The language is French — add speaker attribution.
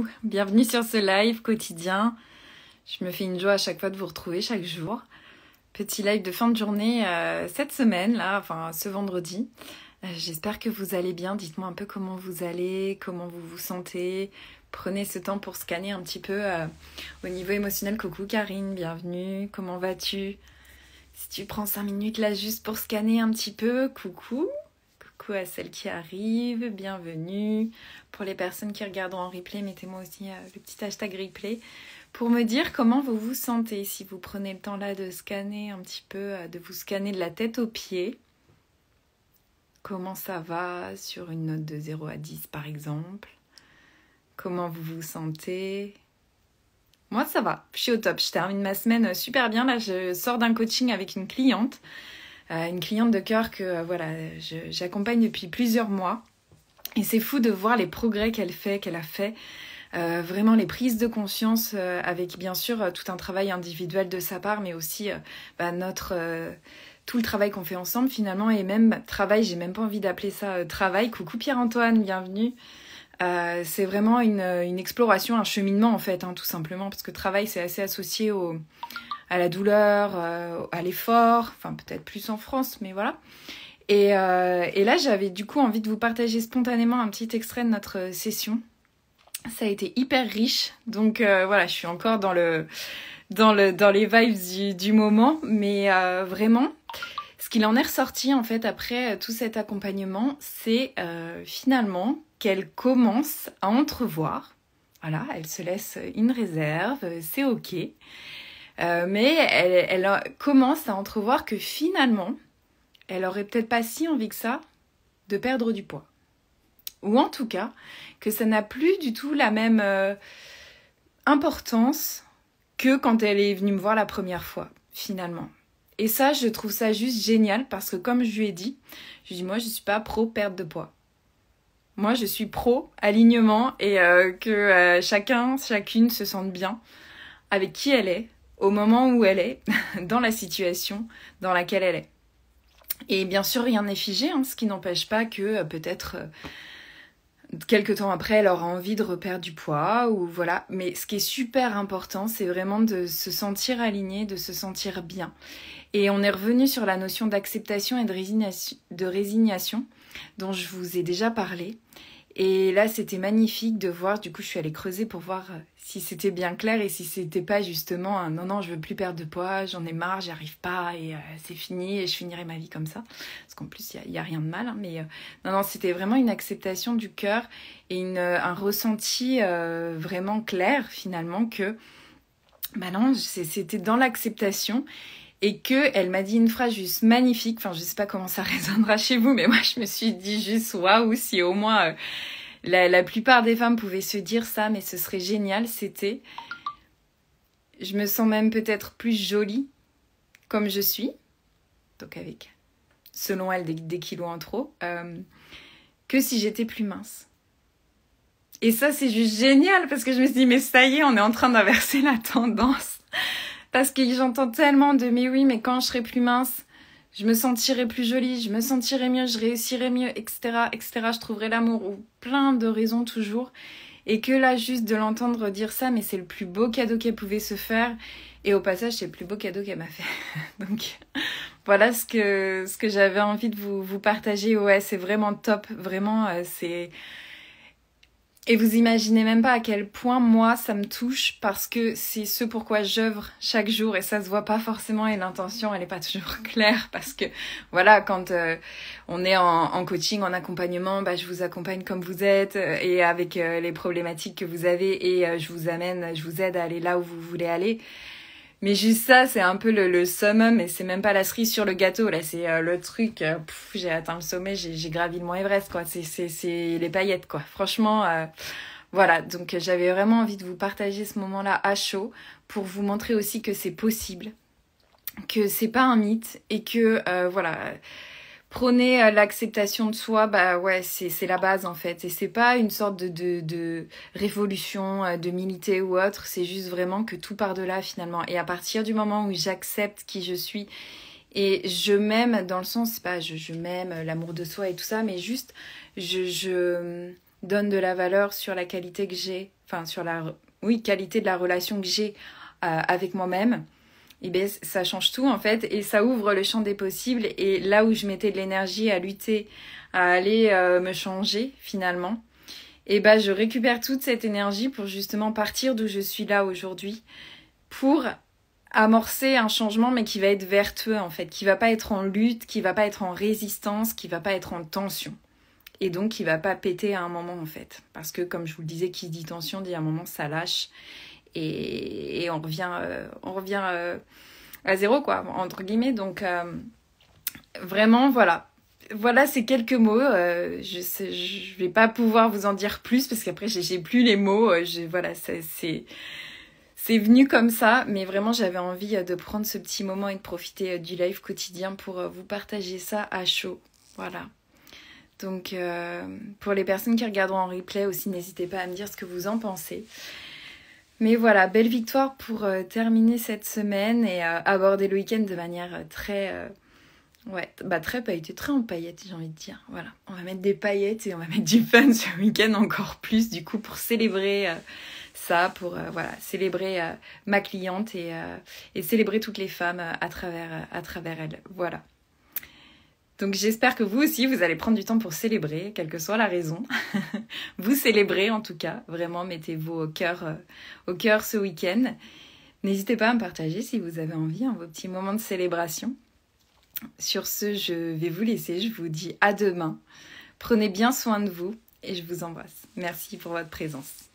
Speaker 1: coucou, bienvenue sur ce live quotidien. Je me fais une joie à chaque fois de vous retrouver chaque jour. Petit live de fin de journée cette semaine, là, enfin ce vendredi. J'espère que vous allez bien. Dites-moi un peu comment vous allez, comment vous vous sentez. Prenez ce temps pour scanner un petit peu au niveau émotionnel. Coucou Karine, bienvenue. Comment vas-tu? Si tu prends 5 minutes là juste pour scanner un petit peu, coucou. Coucou à celles qui arrivent, bienvenue. Pour les personnes qui regarderont en replay, mettez-moi aussi le petit hashtag replay pour me dire comment vous vous sentez. Si vous prenez le temps là de scanner un petit peu, de vous scanner de la tête aux pieds. Comment ça va sur une note de 0 à 10 par exemple? Comment vous vous sentez? Moi ça va, je suis au top. Je termine ma semaine super bien. Là je sors d'un coaching avec une cliente de cœur que j'accompagne depuis plusieurs mois. Et c'est fou de voir les progrès qu'elle a fait. Vraiment les prises de conscience avec bien sûr tout un travail individuel de sa part, mais aussi tout le travail qu'on fait ensemble finalement. Et même travail, j'ai même pas envie d'appeler ça travail. Coucou Pierre-Antoine, bienvenue. C'est vraiment une exploration, un cheminement en fait, tout simplement, parce que travail c'est assez associé à la douleur, à l'effort, enfin peut-être plus en France, mais voilà. Et là, j'avais du coup envie de vous partager spontanément un petit extrait de notre session. Ça a été hyper riche, donc je suis encore dans les vibes du moment, mais vraiment, ce qu'il en est ressorti en fait après tout cet accompagnement, c'est finalement qu'elle commence à entrevoir. Voilà, elle se laisse une réserve, c'est ok. Mais elle commence à entrevoir que finalement, elle aurait peut-être pas si envie que ça de perdre du poids. Ou en tout cas, que ça n'a plus du tout la même importance que quand elle est venue me voir la première fois, finalement. Et ça, je trouve ça juste génial parce que comme je lui ai dit, moi, je suis pas pro perte de poids. Moi, je suis pro alignement et que chacune se sente bien avec qui elle est, au moment où elle est, dans la situation dans laquelle elle est. Et bien sûr, rien n'est figé, ce qui n'empêche pas que peut-être quelques temps après, elle aura envie de reperdre du poids, ou voilà. Mais ce qui est super important, c'est vraiment de se sentir aligné, de se sentir bien. Et on est revenu sur la notion d'acceptation et de résignation, dont je vous ai déjà parlé. Et là, c'était magnifique de voir, du coup, je suis allée creuser pour voir si c'était bien clair et si c'était pas justement un non, je veux plus perdre de poids, j'en ai marre, j'y arrive pas et c'est fini et je finirai ma vie comme ça. Parce qu'en plus, il y a rien de mal, mais non, c'était vraiment une acceptation du cœur et un ressenti vraiment clair finalement que, non, c'était dans l'acceptation. Et elle m'a dit une phrase juste magnifique, enfin je sais pas comment ça résonnera chez vous, mais moi je me suis dit juste waouh, si au moins la plupart des femmes pouvaient se dire ça, mais ce serait génial, c'était je me sens même peut-être plus jolie comme je suis, donc avec, selon elle, des kilos en trop, que si j'étais plus mince. Et ça c'est juste génial parce que je me suis dit mais ça y est, on est en train d'inverser la tendance. Parce que j'entends tellement de mais oui, mais quand je serai plus mince, je me sentirai plus jolie, je me sentirai mieux, je réussirai mieux, etc., etc. Je trouverai l'amour ou plein de raisons toujours. Et que là, juste de l'entendre dire ça, mais c'est le plus beau cadeau qu'elle pouvait se faire. Et au passage, c'est le plus beau cadeau qu'elle m'a fait. Donc voilà ce que j'avais envie de vous partager. Ouais, c'est vraiment top. Vraiment, c'est... Et vous imaginez même pas à quel point moi ça me touche parce que c'est ce pourquoi j'œuvre chaque jour et ça se voit pas forcément et l'intention elle est pas toujours claire parce que voilà quand on est en coaching, en accompagnement, je vous accompagne comme vous êtes et avec les problématiques que vous avez et je vous aide à aller là où vous voulez aller. Mais juste ça, c'est un peu le summum, et c'est même pas la cerise sur le gâteau, là, c'est le truc, j'ai atteint le sommet, j'ai gravi le Mont Everest, quoi, c'est les paillettes, quoi. Franchement, voilà, donc j'avais vraiment envie de vous partager ce moment-là à chaud, pour vous montrer aussi que c'est possible, que c'est pas un mythe, et que, prôner l'acceptation de soi, c'est la base en fait. Et c'est pas une sorte de révolution, de militer ou autre. C'est juste vraiment que tout part de là finalement. Et à partir du moment où j'accepte qui je suis et je m'aime dans le sens, c'est pas je m'aime, l'amour de soi et tout ça, mais juste donne de la valeur sur la qualité que j'ai, enfin sur la qualité de la relation que j'ai avec moi-même, et bien ça change tout en fait, et ça ouvre le champ des possibles. Et là où je mettais de l'énergie à lutter, à aller me changer finalement, et ben je récupère toute cette énergie pour justement partir d'où je suis là aujourd'hui, pour amorcer un changement, mais qui va être vertueux en fait, qui va pas être en lutte, qui va pas être en résistance, qui va pas être en tension. Et donc qui va pas péter à un moment en fait. Parce que comme je vous le disais, qui dit tension dit à un moment ça lâche. Et on revient à zéro quoi, entre guillemets. Donc vraiment voilà. Voilà ces quelques mots. Je vais pas pouvoir vous en dire plus parce qu'après j'ai plus les mots. Voilà, c'est venu comme ça, mais vraiment j'avais envie de prendre ce petit moment et de profiter du live quotidien pour vous partager ça à chaud. Voilà. Donc pour les personnes qui regarderont en replay aussi, n'hésitez pas à me dire ce que vous en pensez. Mais voilà, belle victoire pour terminer cette semaine et aborder le week-end de manière très pailletée, très en paillettes, j'ai envie de dire. Voilà, on va mettre des paillettes et on va mettre du fun ce week-end encore plus, du coup, pour célébrer ça, pour célébrer ma cliente et célébrer toutes les femmes à travers elle. Voilà. Donc j'espère que vous aussi, vous allez prendre du temps pour célébrer, quelle que soit la raison. Vous célébrez en tout cas, vraiment mettez-vous au cœur ce week-end. N'hésitez pas à me partager si vous avez envie, vos petits moments de célébration. Sur ce, je vais vous laisser, je vous dis à demain. Prenez bien soin de vous et je vous embrasse. Merci pour votre présence.